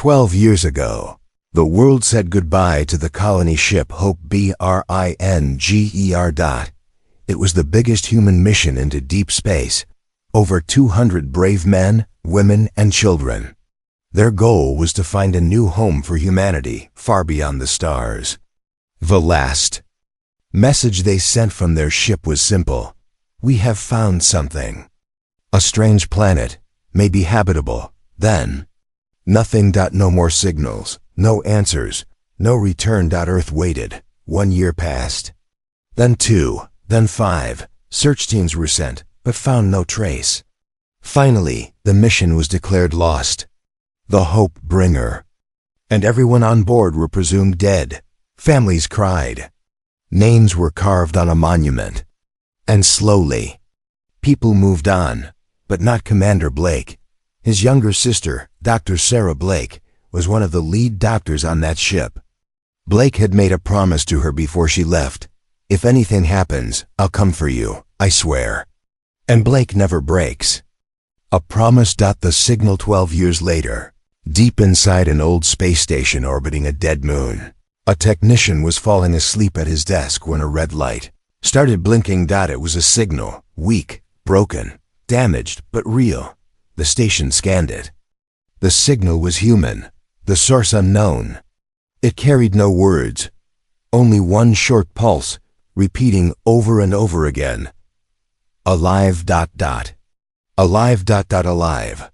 12 years ago, the world said goodbye to the colony ship Hope Bringer. It was the biggest human mission into deep space. Over 200 brave men, women, and children. Their goal was to find a new home for humanity far beyond the stars. The last message they sent from their ship was simple. We have found something. A strange planet, maybe habitable. Then, nothing. No more signals, no answers, no return. Earth waited. 1 year passed. Then 2, then 5. Search teams were sent, but found no trace. Finally, the mission was declared lost. The Hope Bringer. And everyone on board were presumed dead. Families cried. Names were carved on a monument. And slowly, people moved on, but not Commander Blake. His younger sister, Dr. Sarah Blake, was one of the lead doctors on that ship. Blake had made a promise to her before she left. If anything happens, I'll come for you, I swear. And Blake never breaks. A promise. The signal 12 years later. Deep inside an old space station orbiting a dead moon, a technician was falling asleep at his desk when a red light started blinking. It was a signal, weak, broken, damaged, but real. The station scanned it. The signal was human, the source unknown. It carried no words, only one short pulse, repeating over and over again. Alive. Alive. Alive.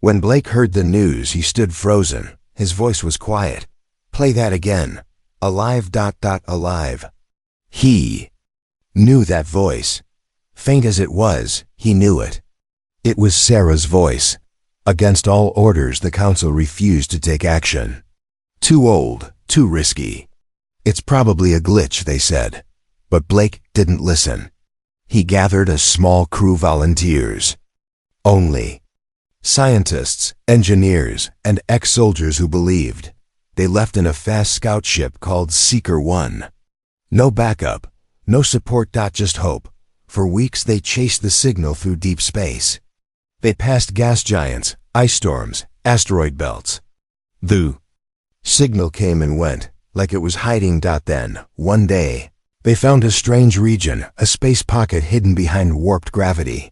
When Blake heard the news, he stood frozen. His voice was quiet. Play that again. Alive. Alive. He knew that voice. Faint as it was, he knew it. It was Sarah's voice. Against all orders, the council refused to take action. Too old, too risky. It's probably a glitch, they said. But Blake didn't listen. He gathered a small crew, volunteers. Only scientists, engineers, and ex-soldiers who believed. They left in a fast scout ship called Seeker 1. No backup, no support. Just hope. For weeks they chased the signal through deep space. They passed gas giants, ice storms, asteroid belts. The signal came and went, like it was hiding. Then, one day, they found a strange region, a space pocket hidden behind warped gravity.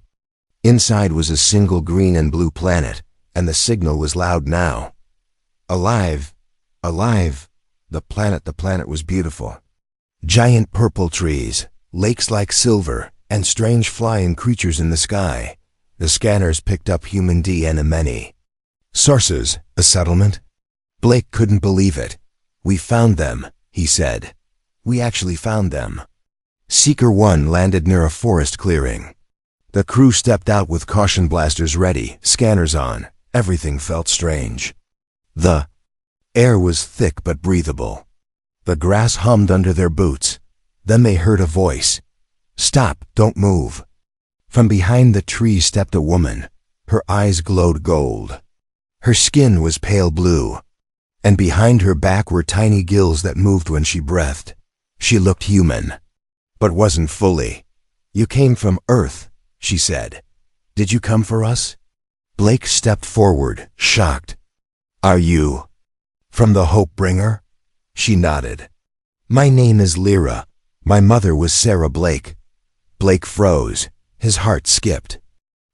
Inside was a single green and blue planet, and the signal was loud now. Alive. Alive. The planet was beautiful. Giant purple trees, lakes like silver, and strange flying creatures in the sky. The scanners picked up human DNA. Sources, a settlement? Blake couldn't believe it. We found them, he said. We actually found them. Seeker 1 landed near a forest clearing. The crew stepped out with caution blasters ready, scanners on. Everything felt strange. The air was thick but breathable. The grass hummed under their boots. Then they heard a voice. Stop, don't move. From behind the tree stepped a woman. Her eyes glowed gold. Her skin was pale blue. And behind her back were tiny gills that moved when she breathed. She looked human, but wasn't fully. You came from Earth, she said. Did you come for us? Blake stepped forward, shocked. Are you from the Hope Bringer? She nodded. My name is Lyra. My mother was Sarah Blake. Blake froze. His heart skipped.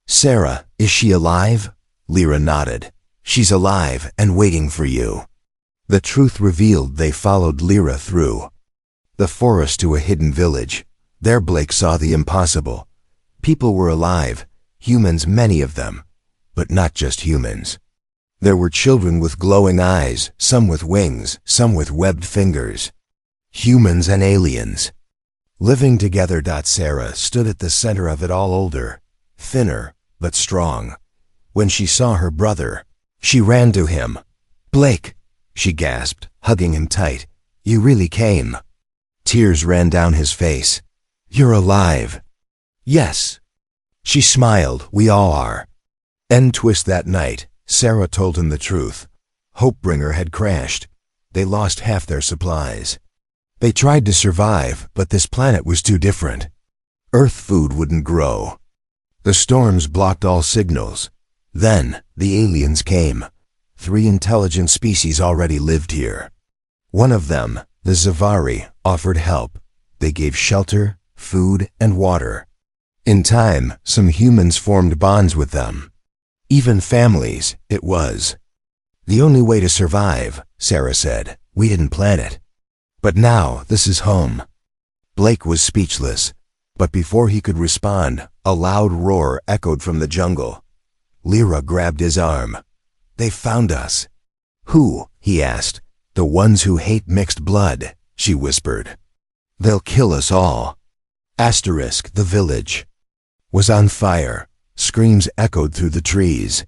Sarah, is she alive? Lyra nodded. She's alive and waiting for you. The truth revealed. They followed Lyra through the forest to a hidden village. There Blake saw the impossible. People were alive, humans, many of them, but not just humans. There were children with glowing eyes, some with wings, some with webbed fingers. Humans and aliens. Living together. Sarah stood at the center of it all, older, thinner, but strong. When she saw her brother, she ran to him. Blake, she gasped, hugging him tight. You really came. Tears ran down his face. You're alive. Yes. She smiled. We all are. End twist. That night, Sarah told him the truth. Hopebringer had crashed. They lost half their supplies. They tried to survive, but this planet was too different. Earth food wouldn't grow. The storms blocked all signals. Then the aliens came. 3 intelligent species already lived here. One of them, the Zavari, offered help. They gave shelter, food, and water. In time, some humans formed bonds with them. Even families, it was. The only way to survive, Sarah said. We didn't plan it. But now, this is home. Blake was speechless, but before he could respond, a loud roar echoed from the jungle. Lyra grabbed his arm. They found us. Who? He asked. The ones who hate mixed blood, she whispered. They'll kill us all. Asterisk, the village was on fire. Screams echoed through the trees.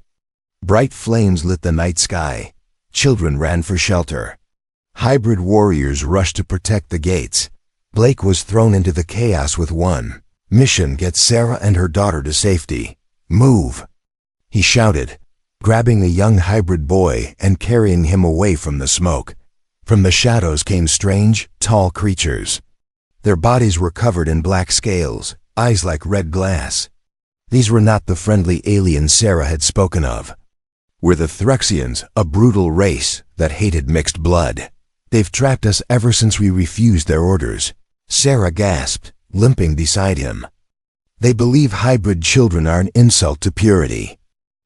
Bright flames lit the night sky. Children ran for shelter. Hybrid warriors rushed to protect the gates. Blake was thrown into the chaos with one mission: get Sarah and her daughter to safety. Move! He shouted, grabbing a young hybrid boy and carrying him away from the smoke. From the shadows came strange, tall creatures. Their bodies were covered in black scales, eyes like red glass. These were not the friendly aliens Sarah had spoken of. We're the Threxians, a brutal race that hated mixed blood. They've trapped us ever since we refused their orders. Sarah gasped, limping beside him. They believe hybrid children are an insult to purity.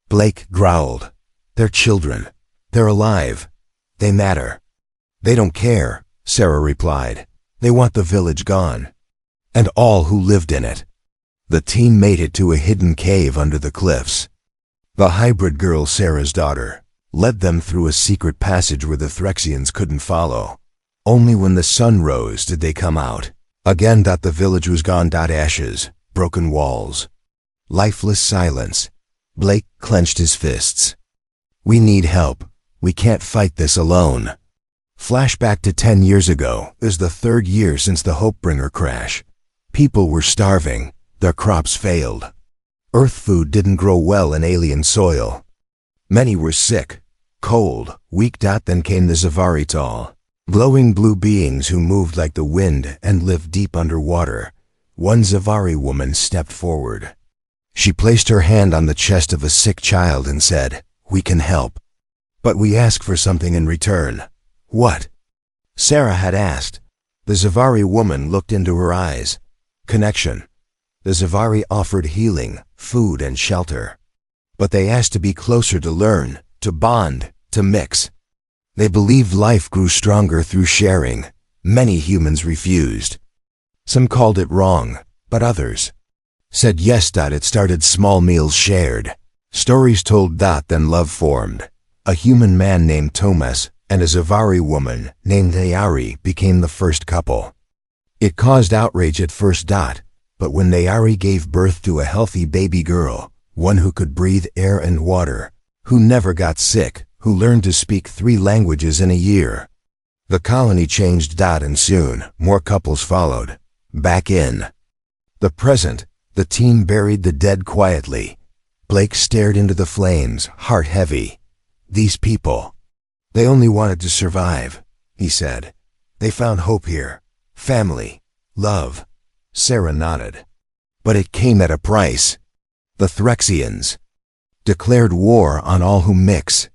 Blake growled. They're children. They're alive. They matter. They don't care, Sarah replied. They want the village gone. And all who lived in it. The team made it to a hidden cave under the cliffs. The hybrid girl, Sarah's daughter, led them through a secret passage where the Threxians couldn't follow. Only when the sun rose did they come out. Again, the village was gone. Ashes, broken walls, lifeless silence. Blake clenched his fists. We need help. We can't fight this alone. Flashback to 10 years ago. Is the 3rd year since the Hopebringer crash. People were starving. Their crops failed. Earth food didn't grow well in alien soil. Many were sick, cold, weak. Then came the Zavarital, glowing blue beings who moved like the wind and lived deep underwater. One Zavari woman stepped forward. She placed her hand on the chest of a sick child and said, "We can help. But we ask for something in return." What? Sarah had asked. The Zavari woman looked into her eyes. Connection. The Zavari offered healing, food, and shelter. But they asked to be closer, to learn, to bond, to mix. They believed life grew stronger through sharing. Many humans refused. Some called it wrong, but others said yes. It started small meals shared. Stories told. Then love formed. A human man named Thomas and a Zavari woman named Nayari became the first couple. It caused outrage at first. But when Nayari gave birth to a healthy baby girl, one who could breathe air and water, who never got sick, who learned to speak 3 languages in a year, the colony changed. And soon, more couples followed. Back in the present, the team buried the dead quietly. Blake stared into the flames, heart heavy. These people, they only wanted to survive, he said. They found hope here. Family. Love. Sarah nodded. But it came at a price. The Threxians declared war on all who mix.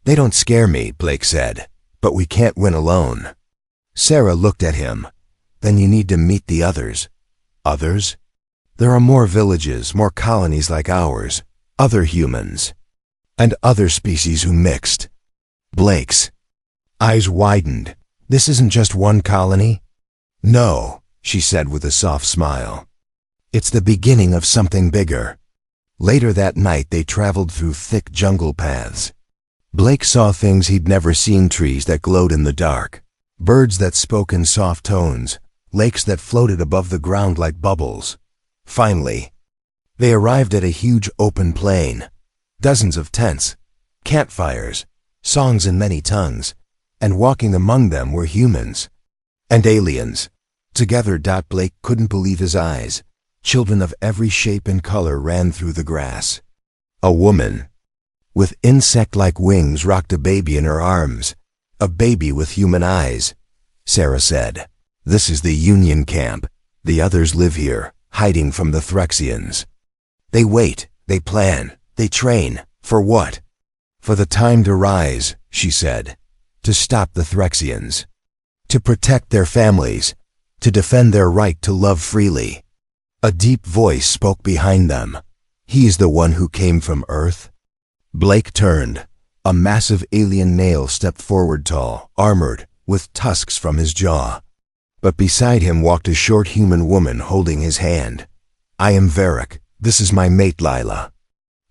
They don't scare me, Blake said, but we can't win alone. Sarah looked at him. Then you need to meet the others. Others? There are more villages, more colonies like ours, other humans, and other species who mixed. Blake's eyes widened. This isn't just one colony? No, she said with a soft smile. It's the beginning of something bigger. Later that night they traveled through thick jungle paths. Blake saw things he'd never seen: trees that glowed in the dark, birds that spoke in soft tones, lakes that floated above the ground like bubbles. Finally, they arrived at a huge open plain. Dozens of tents, campfires, songs in many tongues, and walking among them were humans and aliens. Together. Blake couldn't believe his eyes. Children of every shape and color ran through the grass. A woman with insect-like wings rocked a baby in her arms. A baby with human eyes. Sarah said, "This is the Union camp. The others live here, hiding from the Threxians. They wait, they plan, they train. For what? For the time to rise, she said, to stop the Threxians, to protect their families, to defend their right to love freely. A deep voice spoke behind them. He's the one who came from Earth. Blake turned. A massive alien male stepped forward, tall, armored, with tusks from his jaw. But beside him walked a short human woman holding his hand. I am Varric. This is my mate Lila.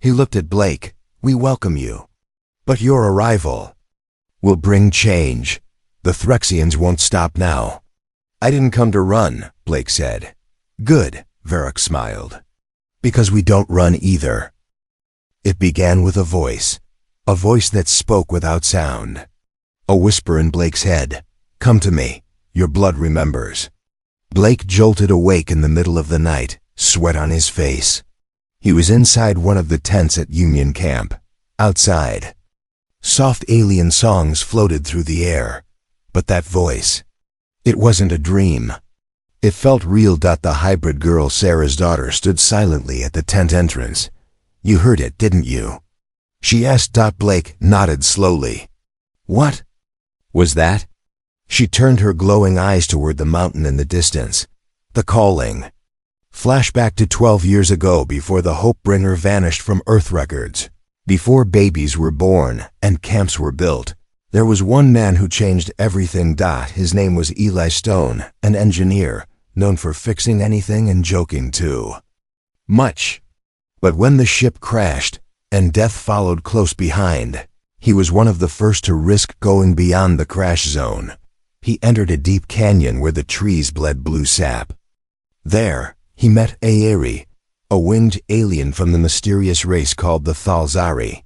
He looked at Blake. We welcome you. But your arrival will bring change. The Threxians won't stop now. I didn't come to run, Blake said. Good, Varric smiled. Because we don't run either. It began with a voice that spoke without sound. A whisper in Blake's head. Come to me. Your blood remembers. Blake jolted awake in the middle of the night, sweat on his face. He was inside one of the tents at Union Camp. Outside. Soft alien songs floated through the air. But that voice, it wasn't a dream. It felt real. The hybrid girl, Sarah's daughter, stood silently at the tent entrance. You heard it, didn't you? She asked. Blake nodded slowly. What was that? She turned her glowing eyes toward the mountain in the distance. The calling. Flashback to 12 years ago, before the Hopebringer vanished from Earth records. Before babies were born and camps were built. There was one man who changed everything. His name was Eli Stone, an engineer, known for fixing anything and joking too much. But when the ship crashed, and death followed close behind, he was one of the first to risk going beyond the crash zone. He entered a deep canyon where the trees bled blue sap. There, he met Aeri, a winged alien from the mysterious race called the Thalzari.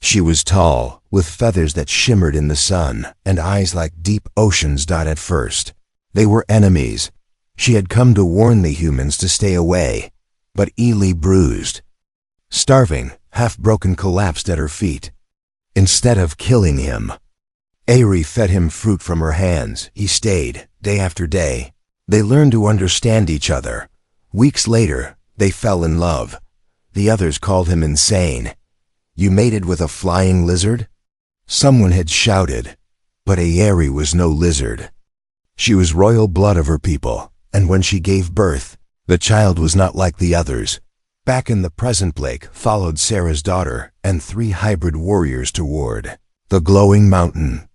She was tall, with feathers that shimmered in the sun, and eyes like deep oceans. At first, they were enemies. She had come to warn the humans to stay away. But Eli, bruised, starving, half-broken, collapsed at her feet. Instead of killing him, Aeri fed him fruit from her hands. He stayed, day after day. They learned to understand each other. Weeks later, they fell in love. The others called him insane. You mated with a flying lizard? Someone had shouted. But Aeri was no lizard. She was royal blood of her people, and when she gave birth, the child was not like the others. Back in the present, Blake followed Sarah's daughter and 3 hybrid warriors toward the glowing mountain.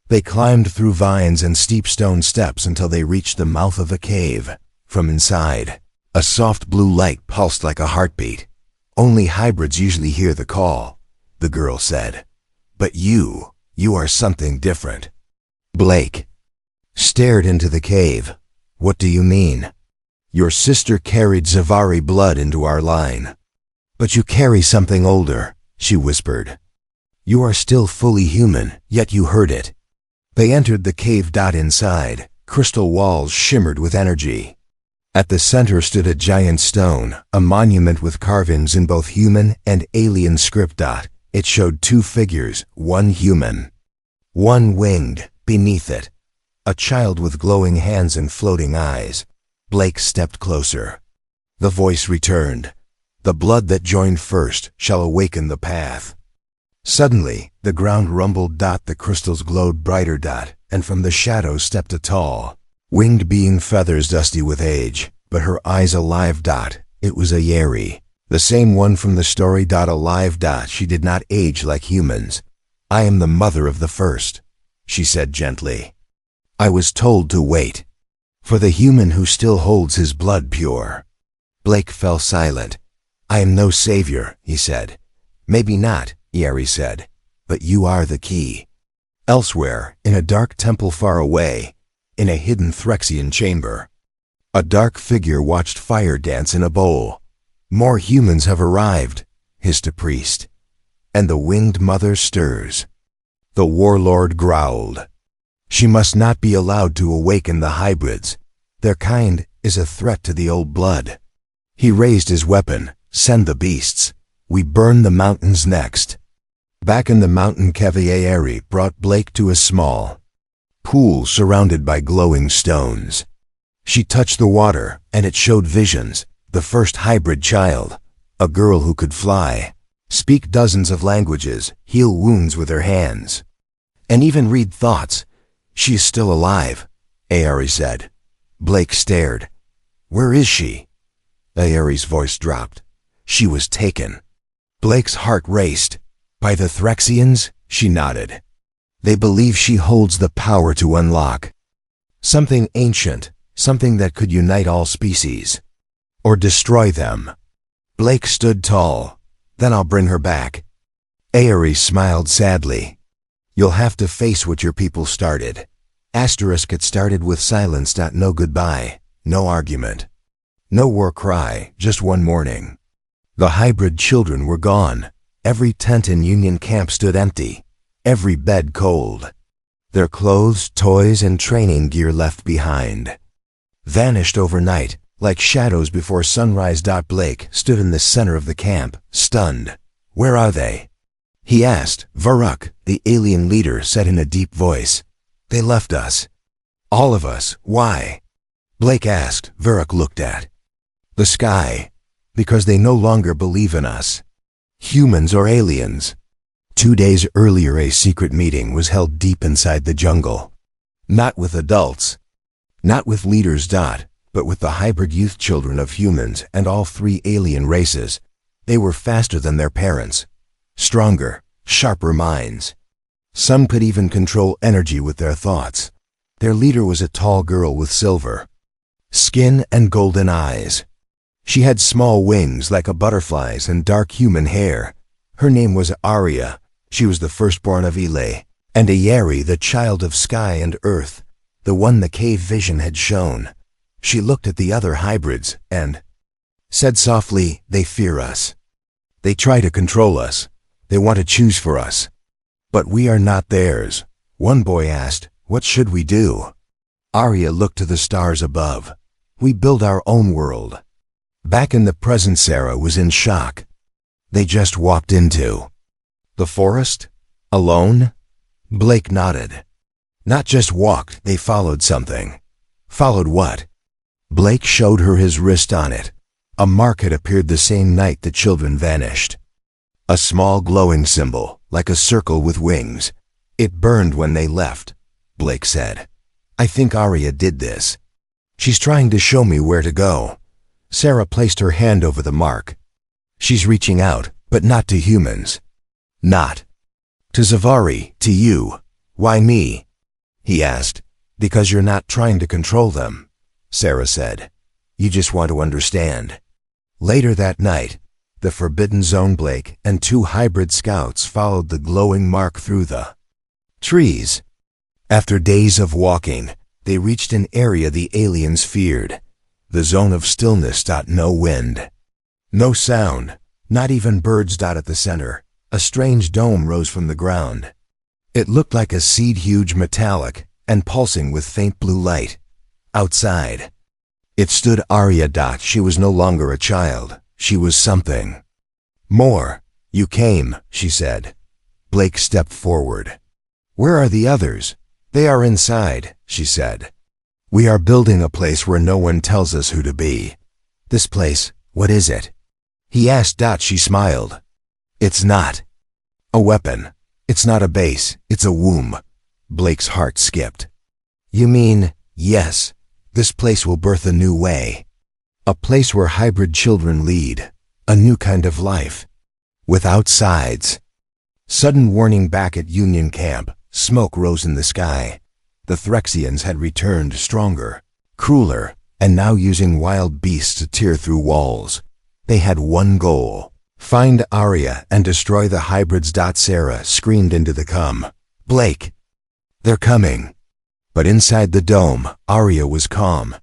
They climbed through vines and steep stone steps until they reached the mouth of a cave. From inside, a soft blue light pulsed like a heartbeat. Only hybrids usually hear the call, the girl said. But you are something different. Blake stared into the cave. What do you mean? Your sister carried Zavari blood into our line. But you carry something older, she whispered. You are still fully human, yet you heard it. They entered the cave. Inside, crystal walls shimmered with energy. At the center stood a giant stone, a monument with carvings in both human and alien script. It showed 2 figures, one human, one winged. Beneath it, a child with glowing hands and floating eyes. Blake stepped closer. The voice returned. The blood that joined first shall awaken the path. Suddenly, the ground rumbled. The crystals glowed brighter. And from the shadows stepped a tall, winged being, feathers dusty with age, but her eyes alive. It was Aeri, the same one from the story. Alive. She did not age like humans. I am the mother of the first, she said gently. I was told to wait for the human who still holds his blood pure. Blake fell silent. I am no savior, he said. Maybe not, Aeri said, but you are the key. Elsewhere, in a dark temple far away, in a hidden Threxian chamber, a dark figure watched fire dance in a bowl. More humans have arrived, hissed a priest, and the winged mother stirs. The warlord growled. She must not be allowed to awaken the hybrids. Their kind is a threat to the old blood. He raised his weapon. Send the beasts. We burn the mountains next. Back in the mountain, Aeri brought Blake to a small pool surrounded by glowing stones. She touched the water, and it showed visions. The first hybrid child, a girl who could fly, speak dozens of languages, heal wounds with her hands, and even read thoughts. She is still alive, Aerie said. Blake stared. Where is she? Aerie's voice dropped. She was taken. Blake's heart raced. By the Threxians? She nodded. They believe she holds the power to unlock something ancient, something that could unite all species, or destroy them. Blake stood tall. Then I'll bring her back. Aerie smiled sadly. You'll have to face what your people started. Asterisk, it started with silence. No goodbye, no argument, no war cry, just one morning. The hybrid children were gone. Every tent in Union Camp stood empty, every bed cold. Their clothes, toys, and training gear left behind. Vanished overnight, like shadows before sunrise. Blake stood in the center of the camp, stunned. Where are they? He asked. Varuk, the alien leader, said in a deep voice. They left us. All of us. Why? Blake asked. Varuk looked at the sky. Because they no longer believe in us. Humans or aliens. 2 days earlier, a secret meeting was held deep inside the jungle. Not with adults. Not with leaders. But with the hybrid youth children of humans and all 3 alien races. They were faster than their parents. Stronger, sharper minds. Some could even control energy with their thoughts. Their leader was a tall girl with silver skin and golden eyes. She had small wings like a butterfly's and dark human hair. Her name was Arya. She was the firstborn of Ile, and Aerie, the child of sky and earth, the one the cave vision had shown. She looked at the other hybrids and said softly, they fear us. They try to control us. They want to choose for us. But we are not theirs. One boy asked, what should we do? Arya looked to the stars above. We build our own world. Back in the present, Sarah was in shock. They just walked into the forest? Alone? Blake nodded. Not just walked, they followed something. Followed what? Blake showed her his wrist. On it, a mark had appeared the same night the children vanished. A small glowing symbol, like a circle with wings. It burned when they left, Blake said. I think Arya did this. She's trying to show me where to go. Sarah placed her hand over the mark. She's reaching out, but not to humans. Not to Zavari, to you. Why me? He asked. Because you're not trying to control them, Sarah said. You just want to understand. Later that night, the Forbidden Zone, Blake and 2 hybrid scouts followed the glowing mark through the trees. After days of walking, they reached an area the aliens feared. The zone of stillness. No wind. No sound. Not even birds. At the center, a strange dome rose from the ground. It looked like a seed, huge, metallic, and pulsing with faint blue light. Outside, it stood Arya. She was no longer a child. She was something more. You came, she said. Blake stepped forward. Where are the others? They are inside, she said. We are building a place where no one tells us who to be. This place, what is it? He asked. She smiled. It's not a weapon. It's not a base. It's a womb. Blake's heart skipped. You mean, yes, this place will birth a new way. A place where hybrid children lead. A new kind of life. Without sides. Sudden warning. Back at Union Camp, smoke rose in the sky. The Threxians had returned, stronger, crueler, and now using wild beasts to tear through walls. They had one goal: find Arya and destroy the hybrids. Sarah screamed into the Blake, they're coming. But inside the dome, Arya was calm.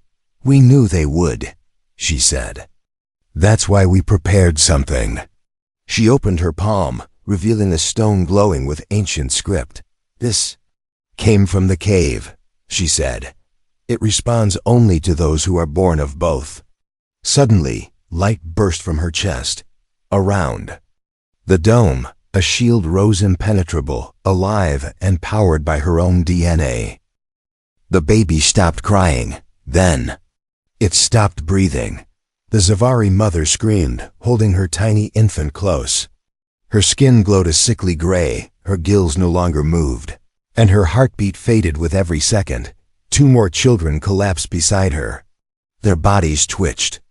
We knew they would, she said. That's why we prepared something. She opened her palm, revealing a stone glowing with ancient script. This came from the cave, she said. It responds only to those who are born of both. Suddenly, light burst from her chest. Around the dome, a shield rose, impenetrable, alive, and powered by her own DNA. The baby stopped crying. Then it stopped breathing. The Zavari mother screamed, holding her tiny infant close. Her skin glowed a sickly gray, her gills no longer moved, and her heartbeat faded with every second. 2 more children collapsed beside her. Their bodies twitched.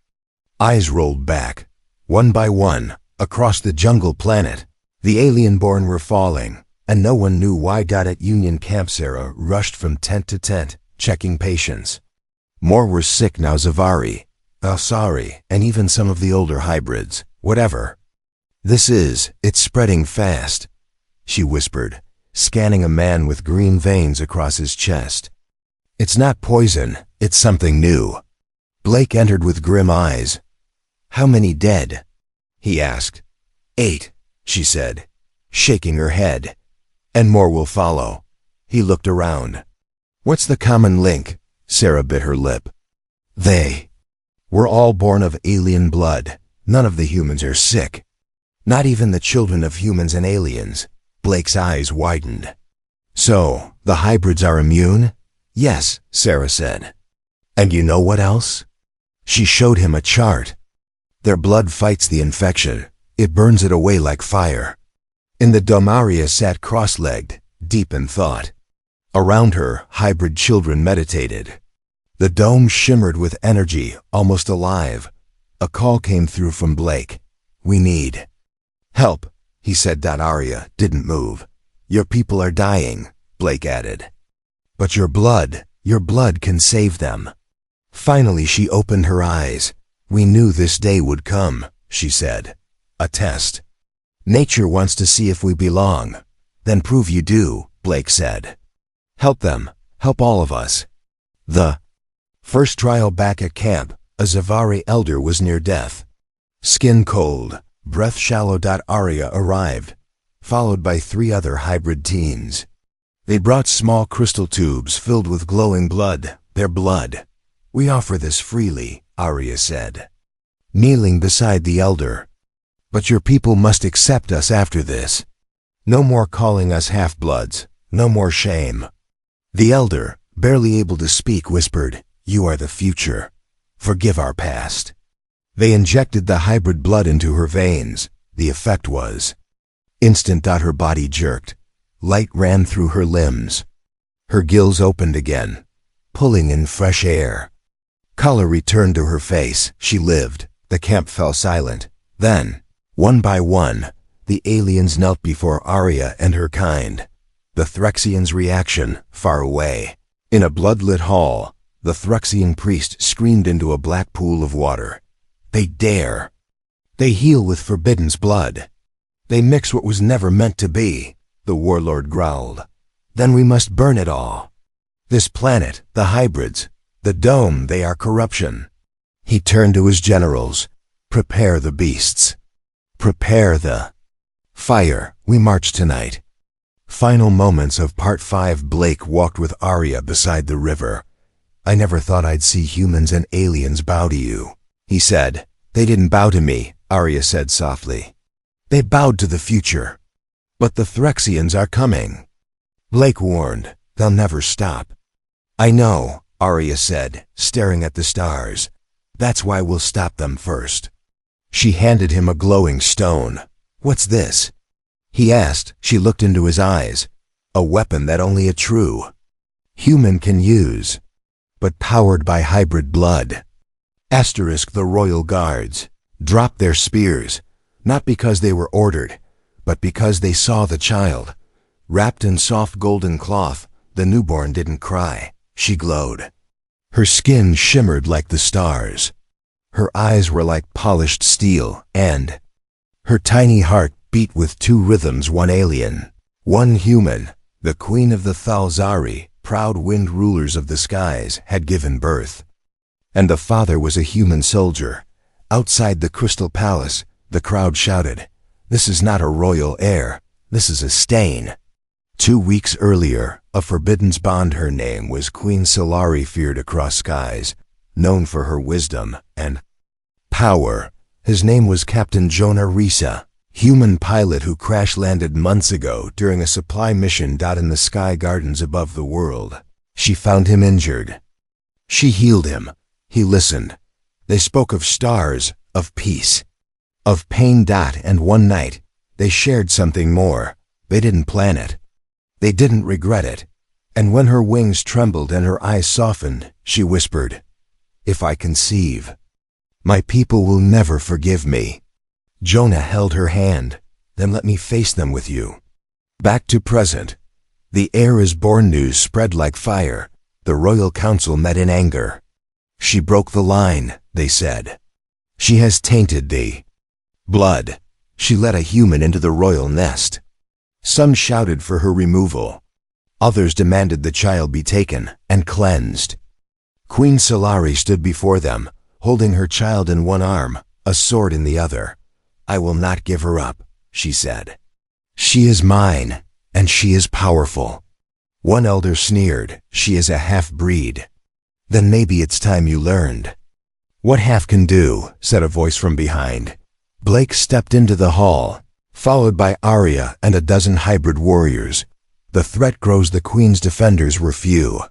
Eyes rolled back. One by one, across the jungle planet, the alien-born were falling, and no one knew why. At Union Camp, Sarah rushed from tent to tent, checking patients. More were sick now. Zavari, Alsari, and even some of the older hybrids. Whatever. It's spreading fast, she whispered, scanning a man with green veins across his chest. It's not poison, it's something new. Blake entered with grim eyes. How many dead? He asked. 8, she said, shaking her head. And more will follow. He looked around. What's the common link? Sarah bit her lip. They were all born of alien blood. None of the humans are sick. Not even the children of humans and aliens. Blake's eyes widened. So, the hybrids are immune? Yes, Sarah said. And you know what else? She showed him a chart. Their blood fights the infection. It burns it away like fire. In the dome, Arya sat cross-legged, deep in thought. Around her, hybrid children meditated. The dome shimmered with energy, almost alive. A call came through from Blake. We need help, he said. Arya didn't move. Your people are dying, Blake added. But your blood can save them. Finally she opened her eyes. We knew this day would come, she said. A test. Nature wants to see if we belong. Then prove you do, Blake said. Help them, help all of us. The first trial back at camp, a Zavari elder was near death. Skin cold, breath shallow. Arya arrived, followed by 3 other hybrid teens. They brought small crystal tubes filled with glowing blood, their blood. We offer this freely, Arya said, kneeling beside the elder. But your people must accept us after this. No more calling us half-bloods, no more shame. The elder, barely able to speak, whispered, You are the future. Forgive our past. They injected the hybrid blood into her veins. The effect was instant. Her body jerked. Light ran through her limbs. Her gills opened again, pulling in fresh air. Color returned to her face. She lived. The camp fell silent. Then, one by one, the aliens knelt before Arya and her kind. The Threxians' reaction, far away. In a blood-lit hall, the Threxian priest screamed into a black pool of water. They dare. They heal with Forbidden's blood. They mix what was never meant to be, the warlord growled. Then we must burn it all. This planet, the hybrids, the dome, they are corruption. He turned to his generals. Prepare the beasts. Prepare the fire. We march tonight. Final moments of Part 5. Blake walked with Arya beside the river. I never thought I'd see humans and aliens bow to you, he said. They didn't bow to me, Arya said softly. They bowed to the future. But the Threxians are coming. Blake warned, they'll never stop. I know, Arya said, staring at the stars. That's why we'll stop them first. She handed him a glowing stone. What's this? He asked. She looked into his eyes. A weapon that only a true human can use, but powered by hybrid blood. Asterisk. The royal guards dropped their spears, not because they were ordered, but because they saw the child. Wrapped in soft golden cloth, the newborn didn't cry. She glowed. Her skin shimmered like the stars. Her eyes were like polished steel, and her tiny heart beat with 2 rhythms, 1 alien, 1 human. The queen of the Thalzari, proud wind rulers of the skies, had given birth. And the father was a human soldier. Outside the Crystal Palace, the crowd shouted, This is not a royal heir, this is a stain. 2 weeks earlier, a Forbidden's bond. Her name was Queen Solari, feared across skies, known for her wisdom and power. His name was Captain Jonah Risa, human pilot who crash-landed months ago during a supply mission. In the sky gardens above the world, she found him injured. She healed him. He listened. They spoke of stars, of peace, of pain. And one night, They shared something more. They didn't plan it. They didn't regret it. And when her wings trembled and her eyes softened, she whispered, "If I conceive, my people will never forgive me." Jonah held her hand. "Then let me face them with you." Back to present. The heir is born news spread like fire. The royal council met in anger. "She broke the line," they said. "She has tainted the blood. She let a human into the royal nest." Some shouted for her removal. Others demanded the child be taken and cleansed. Queen Solari stood before them, holding her child in one arm, a sword in the other. "I will not give her up," she said. "She is mine, and she is powerful." One elder sneered, "She is a half-breed." "Then maybe it's time you learned." "What half can do," said a voice from behind. Blake stepped into the hall, followed by Arya and a dozen hybrid warriors. The threat grows. The queen's defenders were few.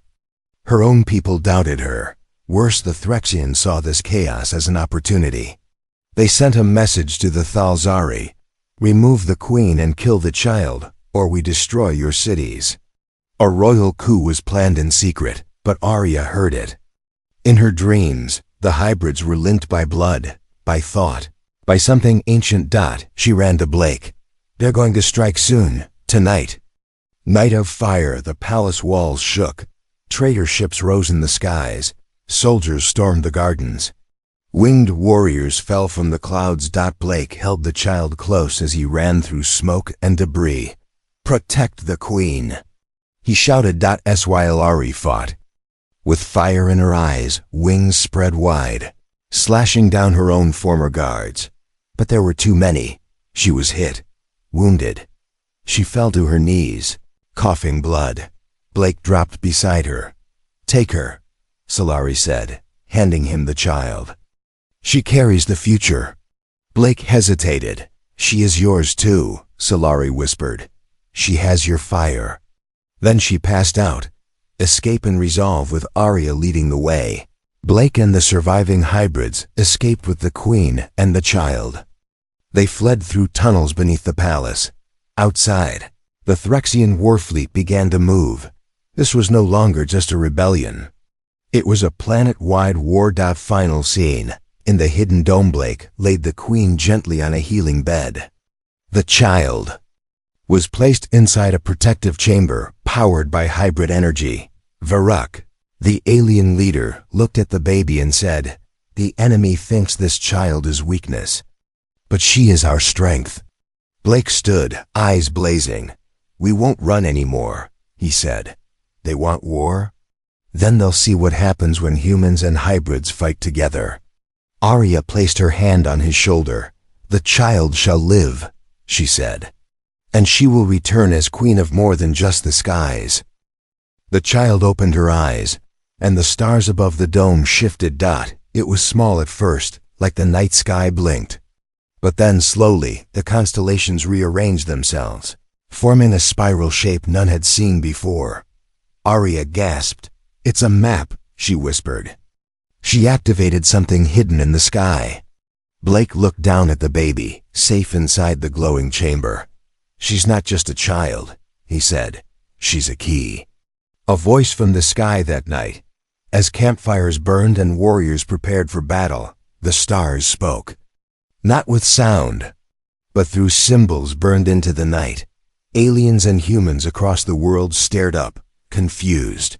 Her own people doubted her. Worse, the Threxians saw this chaos as an opportunity. They sent a message to the Thalzari: "Remove the queen and kill the child, or we destroy your cities." A royal coup was planned in secret, but Arya heard it. In her dreams, the hybrids were linked by blood, by thought, by something ancient. She ran to Blake. "They're going to strike soon, tonight." Night of fire, the palace walls shook. Traitor ships rose in the skies. Soldiers stormed the gardens. Winged warriors fell from the clouds. Blake held the child close as he ran through smoke and debris. "Protect the queen," he shouted. Sylari fought. With fire in her eyes, wings spread wide, slashing down her own former guards. But there were too many. She was hit, wounded. She fell to her knees, coughing blood. Blake dropped beside her. "Take her," Sylari said, handing him the child. "She carries the future." Blake hesitated. "She is yours too," Sylari whispered. "She has your fire." Then she passed out. Escape and resolve, with Arya leading the way. Blake and the surviving hybrids escaped with the queen and the child. They fled through tunnels beneath the palace. Outside, the Threxian warfleet began to move. This was no longer just a rebellion. It was a planet-wide war. Final scene. In the hidden dome, Blake laid the queen gently on a healing bed. The child was placed inside a protective chamber powered by hybrid energy. Varuk, the alien leader, looked at the baby and said, "The enemy thinks this child is weakness, but she is our strength." Blake stood, eyes blazing. "We won't run anymore," he said. "They want war? Then they'll see what happens when humans and hybrids fight together." Arya placed her hand on his shoulder. "The child shall live," she said, "and she will return as queen of more than just the skies." The child opened her eyes, and the stars above the dome shifted. It was small at first, like the night sky blinked. But then slowly, the constellations rearranged themselves, forming a spiral shape none had seen before. Arya gasped. "It's a map," she whispered. She activated something hidden in the sky. Blake looked down at the baby, safe inside the glowing chamber. "She's not just a child," he said. "She's a key." A voice from the sky that night. As campfires burned and warriors prepared for battle, the stars spoke. Not with sound, but through symbols burned into the night. Aliens and humans across the world stared up, confused.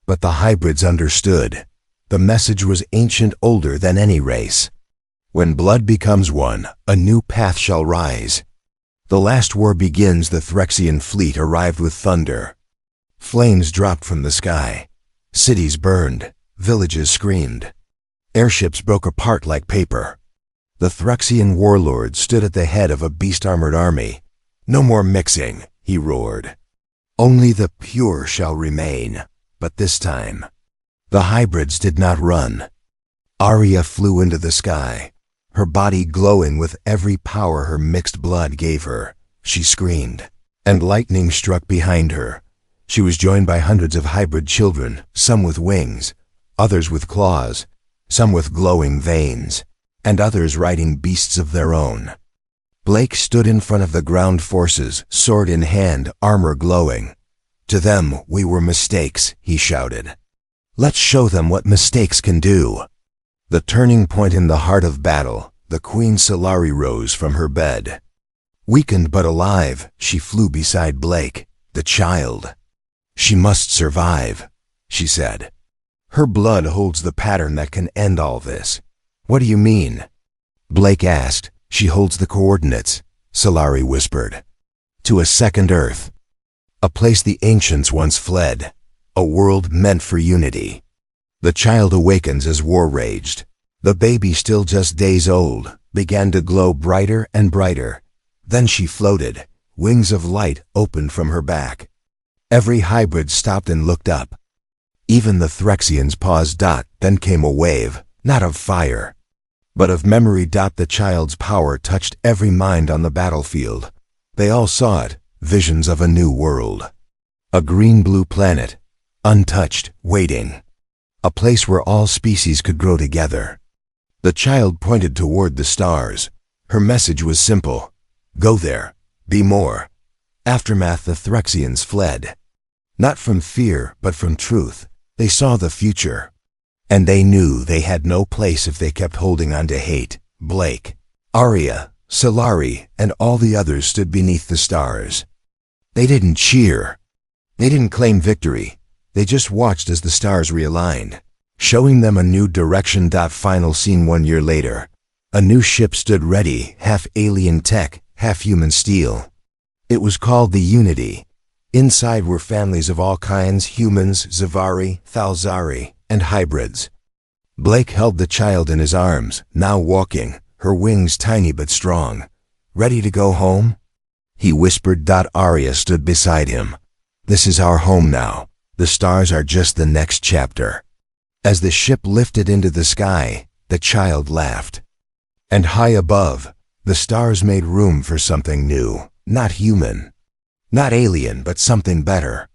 But the hybrids understood. The message was ancient, older than any race. When blood becomes one, a new path shall rise. The last war begins. The Threxian fleet arrived with thunder. Flames dropped from the sky. Cities burned. Villages screamed. Airships broke apart like paper. The Threxian warlord stood at the head of a beast-armored army. "No more mixing," he roared. "Only the pure shall remain." But this time, the hybrids did not run. Arya flew into the sky, her body glowing with every power her mixed blood gave her. She screamed, and lightning struck behind her. She was joined by hundreds of hybrid children, some with wings, others with claws, some with glowing veins, and others riding beasts of their own. Blake stood in front of the ground forces, sword in hand, armor glowing. "To them, we were mistakes," he shouted. "Let's show them what mistakes can do." The turning point in the heart of battle, the Queen Solari rose from her bed. Weakened but alive, she flew beside Blake, the child. "She must survive," she said. "Her blood holds the pattern that can end all this." "What do you mean?" Blake asked. "She holds the coordinates," Solari whispered. "To a second Earth. A place the ancients once fled. A world meant for unity." The child awakens as war raged. The baby, still just days old, began to glow brighter and brighter. Then she floated. Wings of light opened from her back. Every hybrid stopped and looked up. Even the Threxians paused. Then came a wave, not of fire, but of memory. The child's power touched every mind on the battlefield. They all saw it, visions of a new world. A green-blue planet, untouched, waiting. A place where all species could grow together. The child pointed toward the stars. Her message was simple. Go there. Be more. Aftermath: the Threxians fled. Not from fear, but from truth. They saw the future. And they knew they had no place if they kept holding on to hate. Blake, Arya, Solari, and all the others stood beneath the stars. They didn't cheer. They didn't claim victory. They just watched as the stars realigned, showing them a new direction. Final scene: 1 year later. A new ship stood ready, half alien tech, half human steel. It was called the Unity. Inside were families of all kinds: humans, Zavari, Thalzari, and hybrids. Blake held the child in his arms, now walking, her wings tiny but strong. "Ready to go home?" he whispered. Arya stood beside him. "This is our home now. The stars are just the next chapter." As the ship lifted into the sky, the child laughed. And high above, the stars made room for something new, not human, not alien, but something better.